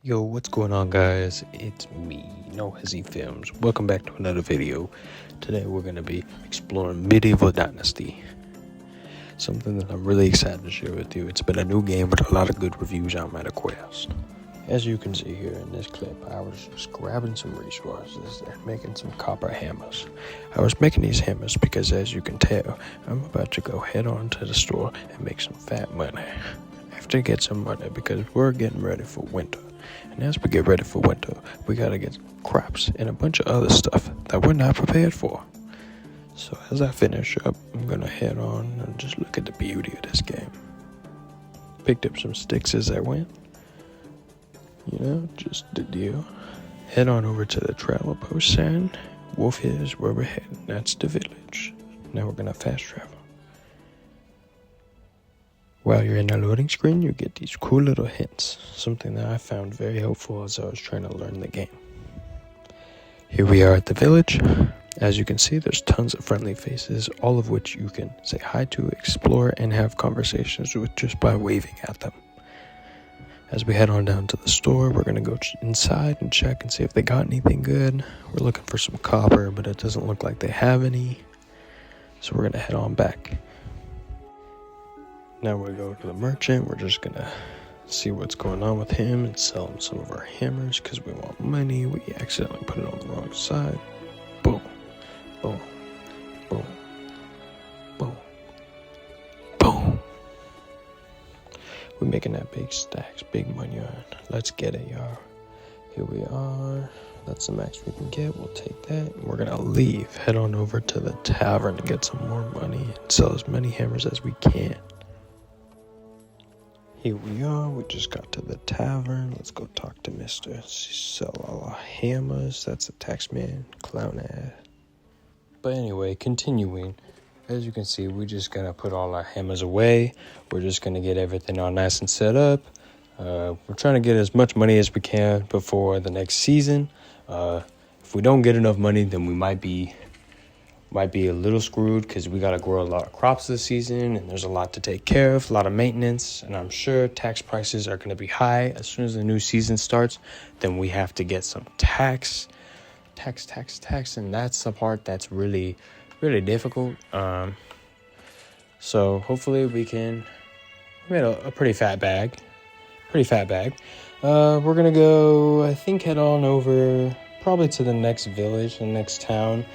Yo, what's going on, guys? It's me, No Hezzy Films. Welcome back to another video. Today we're going to be exploring Medieval Dynasty. Something that I'm really excited to share with you. It's been a new game with a lot of good reviews on MetaQuest. As you can see here in this clip, I was just grabbing some resources and making some copper hammers. I was making these hammers because, as you can tell, I'm about to go head on to the store and make some fat money. I have to get some money because we're getting ready for winter. And as we get ready for winter, we gotta get crops and a bunch of other stuff that we're not prepared for. So as I finish up, I'm gonna head on and just look at the beauty of this game. Picked up some sticks as I went. Just the deal. Head on over to the travel post sign. Wolf Hill is where we're heading. That's the village. Now we're gonna fast travel. While you're in the loading screen, you get these cool little hints, something that I found very helpful as I was trying to learn the game. Here we are at the village. As you can see, there's tons of friendly faces, all of which you can say hi to, explore, and have conversations with just by waving at them. As we head on down to the store, we're going to go inside and check and see if they got anything good. We're looking for some copper, but it doesn't look like they have any, so we're going to head on back. Now we go to the merchant. We're just gonna see what's going on with him and sell him some of our hammers because we want money. We accidentally put it on the wrong side. Boom, boom, boom, boom, boom. We're making that big stacks, big money on. Let's get it, y'all. Here we are. That's the max we can get. We'll take that. We're gonna leave. Head on over to the tavern to get some more money and sell as many hammers as we can. Here we are, we just got to the tavern. Let's go talk to Mr. Sell all our hammers. That's a taxman, clown ass. But anyway, continuing. As you can see, we just gonna put all our hammers away. We're just gonna get everything all nice and set up. We're trying to get as much money as we can before the next season. If we don't get enough money, then we might be a little screwed because we got to grow a lot of crops this season and there's a lot to take care of, a lot of maintenance, and I'm sure tax prices are going to be high. As soon as the new season starts, then we have to get some tax, and that's the part that's really, really difficult. So hopefully we made a pretty fat bag. We're going to go, I think, head on over probably to the next village, the next town.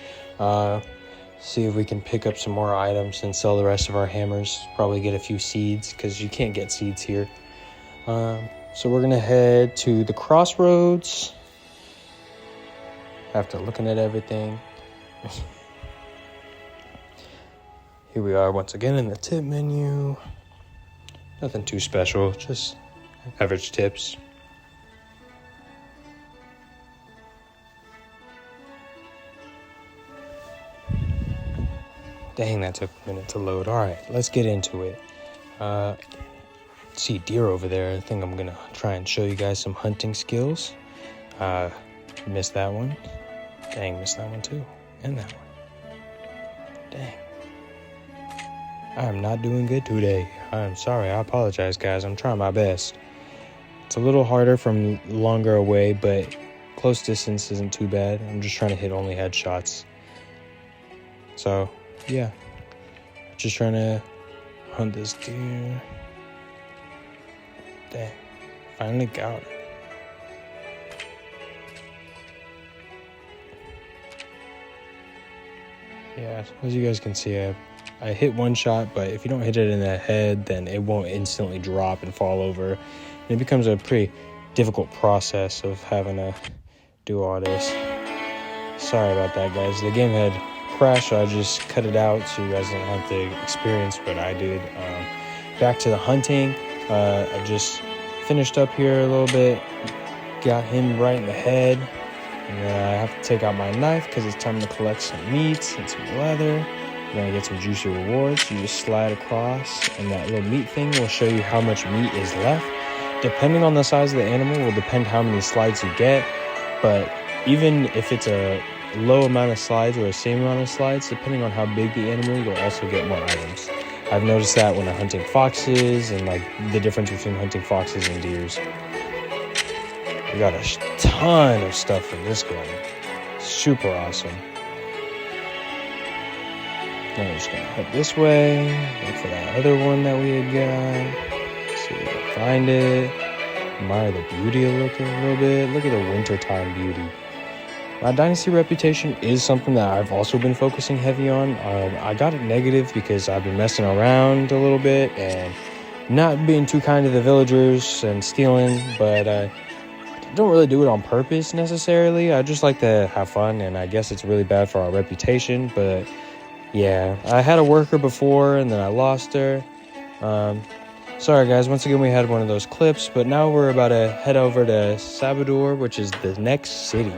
See if we can pick up some more items and sell the rest of our hammers. Probably get a few seeds because you can't get seeds here. So we're going to head to the crossroads. After looking at everything. Here we are once again in the tip menu. Nothing too special, just average tips. Dang, that took a minute to load. All right, let's get into it. See deer over there. I think I'm going to try and show you guys some hunting skills. Missed that one. Dang, missed that one too. And that one. Dang. I am not doing good today. I'm sorry. I apologize, guys. I'm trying my best. It's a little harder from longer away, but close distance isn't too bad. I'm just trying to hit only headshots. So... yeah, just trying to hunt this deer. Dang, finally got it. Yeah, as you guys can see, I hit one shot, but if you don't hit it in the head, then it won't instantly drop and fall over. And it becomes a pretty difficult process of having to do all this. Sorry about that, guys. The game had crash, so I just cut it out so you guys didn't have to experience what I did. Back to the hunting. I just finished up here a little bit, got him right in the head, and then I have to take out my knife because it's time to collect some meats and some leather. You're gonna get some juicy rewards. You just slide across and that little meat thing will show you how much meat is left. Depending on the size of the animal will depend how many slides you get, but even if it's a low amount of slides or the same amount of slides, depending on how big the animal, you'll also get more items. I've noticed that when I'm hunting foxes and like the difference between hunting foxes and deers. We got a ton of stuff for this game. Super awesome. Now we're just gonna head this way, look for that other one that we had got. See if we can find it. Admire the beauty of looking a little bit. Look at the wintertime beauty. My Dynasty reputation is something that I've also been focusing heavy on. I got it negative because I've been messing around a little bit and not being too kind to the villagers and stealing, but I don't really do it on purpose necessarily. I just like to have fun, and I guess it's really bad for our reputation, but yeah, I had a worker before and then I lost her. Sorry guys, once again we had one of those clips, but now we're about to head over to Sabador, which is the next city.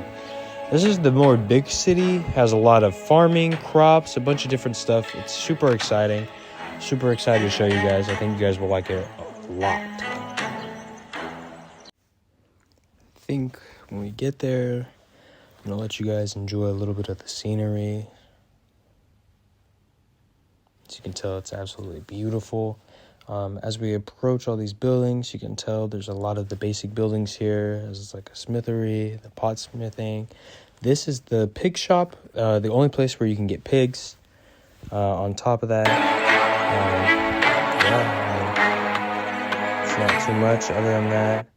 This is the more big city, has a lot of farming, crops, a bunch of different stuff. It's super exciting. Super excited to show you guys. I think you guys will like it a lot. I think when we get there, I'm going to let you guys enjoy a little bit of the scenery. As you can tell, it's absolutely beautiful. As we approach all these buildings, you can tell there's a lot of the basic buildings here. There's like a smithery, the pot smithing. This is the pig shop, the only place where you can get pigs. On top of that, it's not too much. Other than that,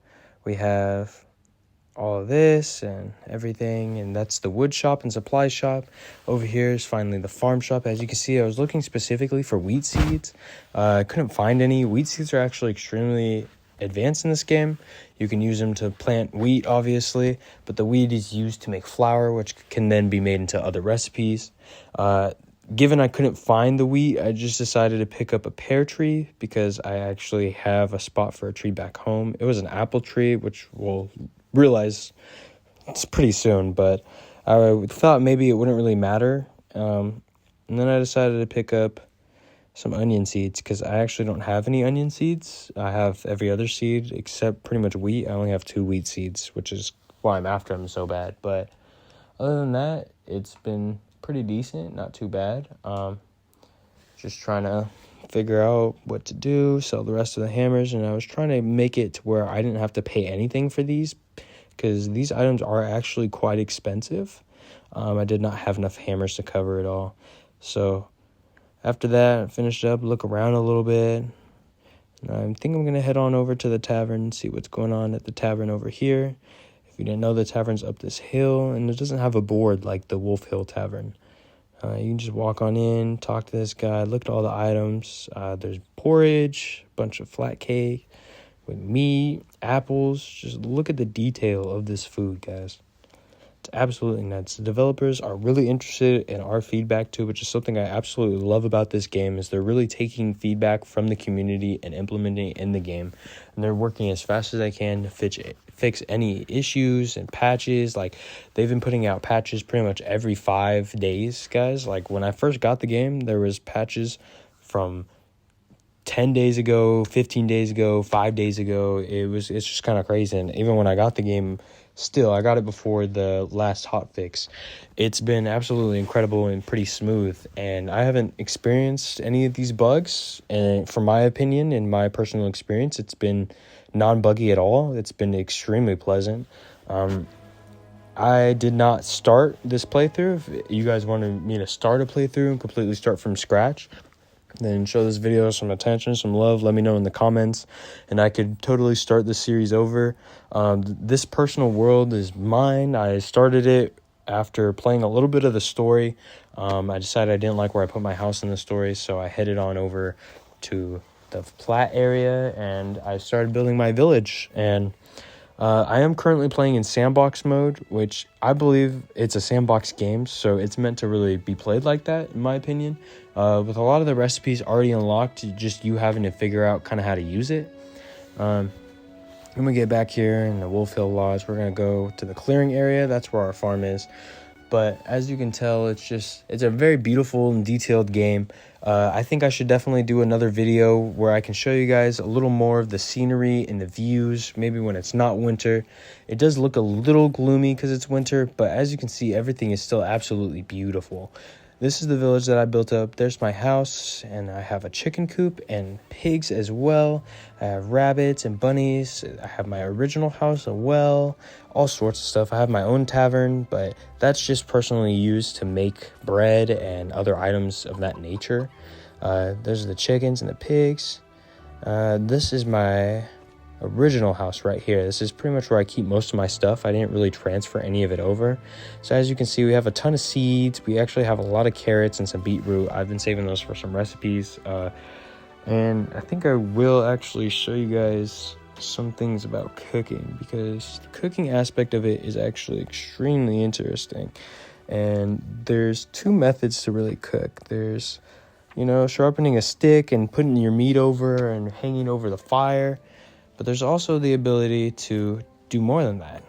we have all of this and everything, and that's the wood shop and supply shop. Over here is finally the farm shop. As you can see, I was looking specifically for wheat seeds. I couldn't find any. Wheat seeds are actually extremely advanced in this game. You can use them to plant wheat, obviously, but the wheat is used to make flour, which can then be made into other recipes. Given I couldn't find the wheat, I just decided to pick up a pear tree because I actually have a spot for a tree back home. It was an apple tree, which we'll realize it's pretty soon, but I thought maybe it wouldn't really matter. And then I decided to pick up some onion seeds because I actually don't have any onion seeds. I have every other seed except pretty much wheat. I only have 2 wheat seeds, which is why I'm after them so bad. But other than that, it's been pretty decent, not too bad. Just trying to figure out what to do, sell the rest of the hammers, and I was trying to make it to where I didn't have to pay anything for these because these items are actually quite expensive. I did not have enough hammers to cover it all. So after that, I finished up, look around a little bit. And I think I'm going to head on over to the tavern and see what's going on at the tavern over here. If you didn't know, the tavern's up this hill, and it doesn't have a board like the Wolf Hill Tavern. You can just walk on in, talk to this guy, look at all the items. There's porridge, a bunch of flat cake with meat, apples. Just look at the detail of this food, guys. It's absolutely nuts. The developers are really interested in our feedback too, which is something I absolutely love about this game, is they're really taking feedback from the community and implementing it in the game. And they're working as fast as they can to fix any issues and patches. Like, they've been putting out patches pretty much every 5 days, guys. Like, when I first got the game, there was patches from 10 days ago, 15 days ago, 5 days ago. It's just kind of crazy. And even when I got the game, still, I got it before the last hotfix. It's been absolutely incredible and pretty smooth, and I haven't experienced any of these bugs. And from my opinion and my personal experience, it's been non-buggy at all. It's been extremely pleasant. I did not start this playthrough. If you guys wanted me to start a playthrough and completely start from scratch, then show this video some attention, some love. Let me know in the comments, and I could totally start the series over. This personal world is mine. I started it after playing a little bit of the story. I decided I didn't like where I put my house in the story, so I headed on over to the flat area, and I started building my village. And I am currently playing in sandbox mode, which I believe it's a sandbox game, so it's meant to really be played like that, in my opinion. With a lot of the recipes already unlocked, you having to figure out kind of how to use it. When we get back here in the Wolf Hill Lodge, we're going to go to the clearing area. That's where our farm is. But as you can tell, it's a very beautiful and detailed game. I think I should definitely do another video where I can show you guys a little more of the scenery and the views, maybe when it's not winter. It does look a little gloomy because it's winter, but as you can see, everything is still absolutely beautiful. this is the village that I built up. There's my house, and I have a chicken coop and pigs as well. I have rabbits and bunnies. I have my original house, a well, all sorts of stuff. I have my own tavern, but that's just personally used to make bread and other items of that nature. Those are the chickens and the pigs. This is my original house right here. This is pretty much where I keep most of my stuff. I didn't really transfer any of it over. So as you can see, we have a ton of seeds. We actually have a lot of carrots and some beetroot. I've been saving those for some recipes. And I think I will actually show you guys some things about cooking, because the cooking aspect of it is actually extremely interesting. And there's two methods to really cook. There's, sharpening a stick and putting your meat over and hanging over the fire. But there's also the ability to do more than that.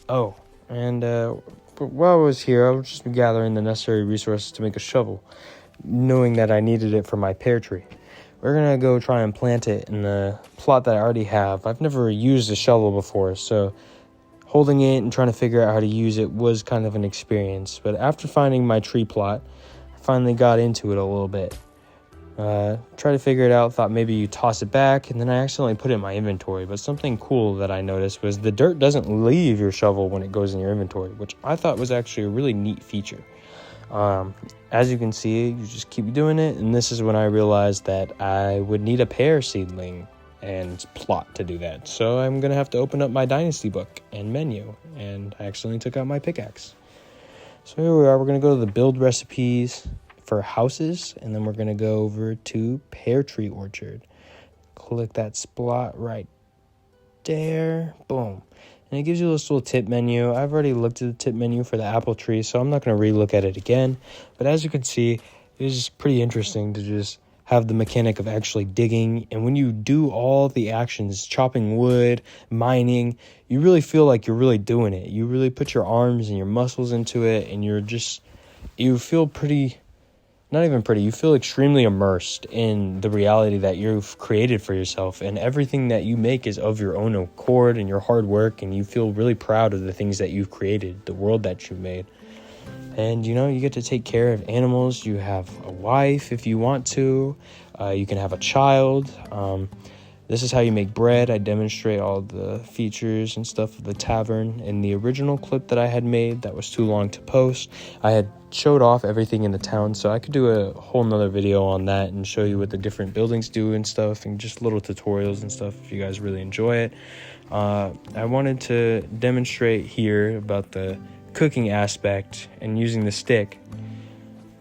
Oh, and while I was here, I was just gathering the necessary resources to make a shovel, knowing that I needed it for my pear tree. We're going to go try and plant it in the plot that I already have. I've never used a shovel before, so holding it and trying to figure out how to use it was kind of an experience. But after finding my tree plot, I finally got into it a little bit. Tried to figure it out, thought maybe you toss it back, and then I accidentally put it in my inventory. But something cool that I noticed was the dirt doesn't leave your shovel when it goes in your inventory, which I thought was actually a really neat feature. As you can see, you just keep doing it, and this is when I realized that I would need a pear seedling and plot to do that. So I'm going to have to open up my Dynasty book and menu, and I accidentally took out my pickaxe. So here we are, we're going to go to the build recipes for houses, and then we're going to go over to pear tree orchard. Click that spot right there, boom. And it gives you this little tip menu. I've already looked at the tip menu for the apple tree, so I'm not going to re-look at it again. But as you can see, it is pretty interesting to just have the mechanic of actually digging. And when you do all the actions, chopping wood, mining, you really feel like you're really doing it. You really put your arms and your muscles into it, and you feel pretty... Not even pretty, you feel extremely immersed in the reality that you've created for yourself, and everything that you make is of your own accord and your hard work, and you feel really proud of the things that you've created, the world that you've made. And you get to take care of animals. You have a wife if you want to. You can have a child. This is how you make bread. I demonstrate all the features and stuff of the tavern. In the original clip that I had made that was too long to post, I had showed off everything in the town, so I could do a whole nother video on that and show you what the different buildings do and stuff, and just little tutorials and stuff if you guys really enjoy it. I wanted to demonstrate here about the cooking aspect and using the stick.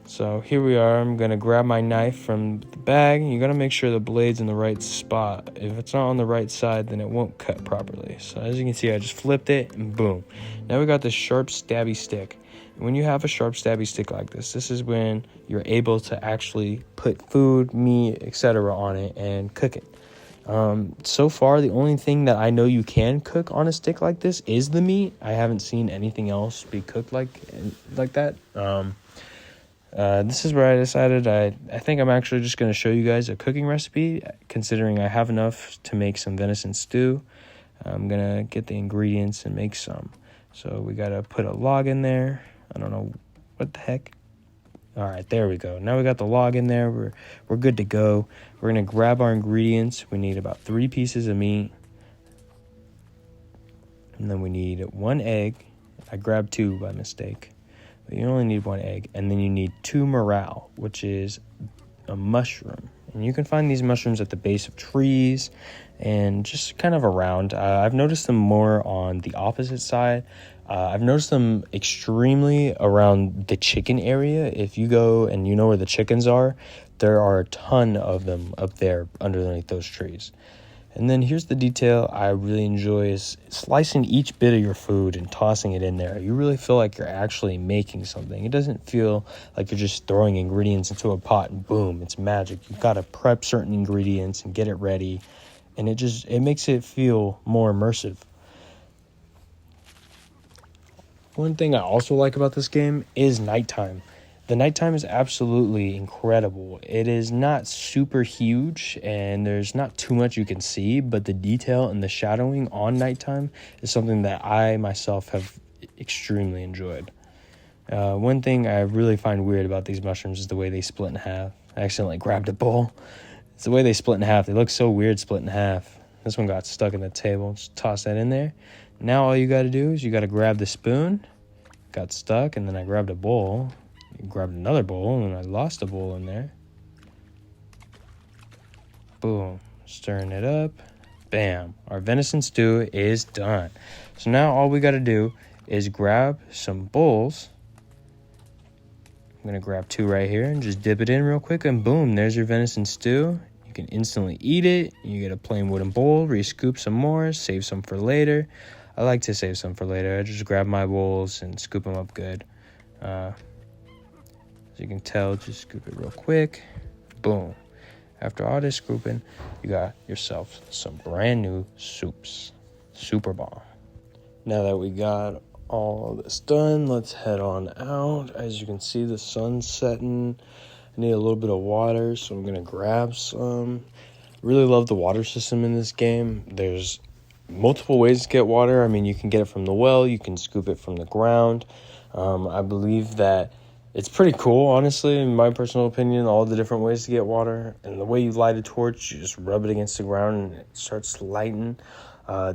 So here we are. I'm going to grab my knife from the bag. You got to make sure the blade's in the right spot. If it's not on the right side, then it won't cut properly. So as you can see, I just flipped it and boom. Now we got this sharp stabby stick. And when you have a sharp stabby stick like this is when you're able to actually put food, meat, etc. on it and cook it. So far, the only thing that I know you can cook on a stick like this is the meat. I haven't seen anything else be cooked like that. This is where I decided I think I'm actually just going to show you guys a cooking recipe, considering I have enough to make some venison stew. I'm going to get the ingredients and make some. So we got to put a log in there. I don't know what the heck. All right, there we go. Now we got the log in there. We're good to go. We're going to grab our ingredients. We need about 3 pieces of meat. And then we need 1 egg. I grabbed 2 by mistake. But you only need 1 egg. And then you need 2 morale, which is a mushroom. And you can find these mushrooms at the base of trees and just kind of around. I've noticed them more on the opposite side. I've noticed them extremely around the chicken area. If you go and you know where the chickens are, there are a ton of them up there underneath those trees. And then here's the detail I really enjoy is slicing each bit of your food and tossing it in there. You really feel like you're actually making something. It doesn't feel like you're just throwing ingredients into a pot and boom, it's magic. You've got to prep certain ingredients and get it ready. And it makes it feel more immersive. One thing I also like about this game is nighttime. The nighttime is absolutely incredible. It is not super huge and there's not too much you can see, but the detail and the shadowing on nighttime is something that I myself have extremely enjoyed. One thing I really find weird about these mushrooms is the way they split in half. I accidentally grabbed a bowl. It's the way they split in half. They look so weird split in half. This one got stuck in the table. Just toss that in there. Now all you got to do is you got to grab the spoon. Got stuck, and then I grabbed a bowl. Grabbed another bowl, and I lost a bowl in there. Boom. Stirring it up. Bam. Our venison stew is done. So now all we got to do is grab some bowls. I'm going to grab 2 right here and just dip it in real quick, and boom, there's your venison stew. You can instantly eat it. You get a plain wooden bowl, re-scoop some more, save some for later. I like to save some for later. I just grab my bowls and scoop them up good. As you can tell, just scoop it real quick. Boom. After all this scooping, you got yourself some brand new soups. Super bomb. Now that we got all this done, let's head on out. As you can see, the sun's setting. I need a little bit of water, so I'm gonna grab some. Really love the water system in this game. There's multiple ways to get water. I mean, you can get it from the well, you can scoop it from the ground. I believe that it's pretty cool, honestly, in my personal opinion, all the different ways to get water. And the way you light a torch, you just rub it against the ground and it starts lighting.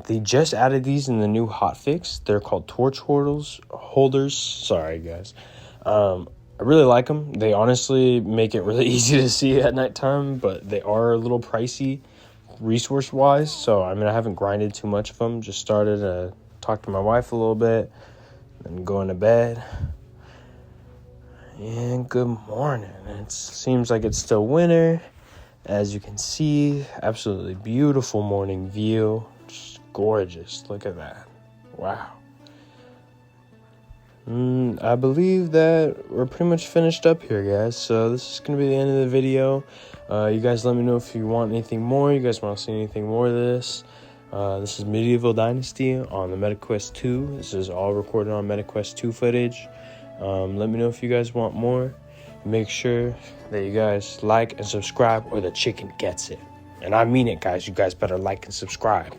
They just added these in the new hotfix. They're called torch holders. Sorry, guys. I really like them. They honestly make it really easy to see at nighttime, but they are a little pricey resource-wise. So, I mean, I haven't grinded too much of them. Just started to talk to my wife a little bit and going to bed. And good morning. It seems like it's still winter. As you can see, absolutely beautiful morning view. Just gorgeous. Look at that. Wow. I believe that we're pretty much finished up here, guys. So this is going to be the end of the video. You guys let me know if you want anything more. You guys want to see anything more of this. This is Medieval Dynasty on the MetaQuest 2. This is all recorded on MetaQuest 2 footage. Let me know if you guys want more. Make sure that you guys like and subscribe or the chicken gets it. And I mean it, guys. You guys better like and subscribe.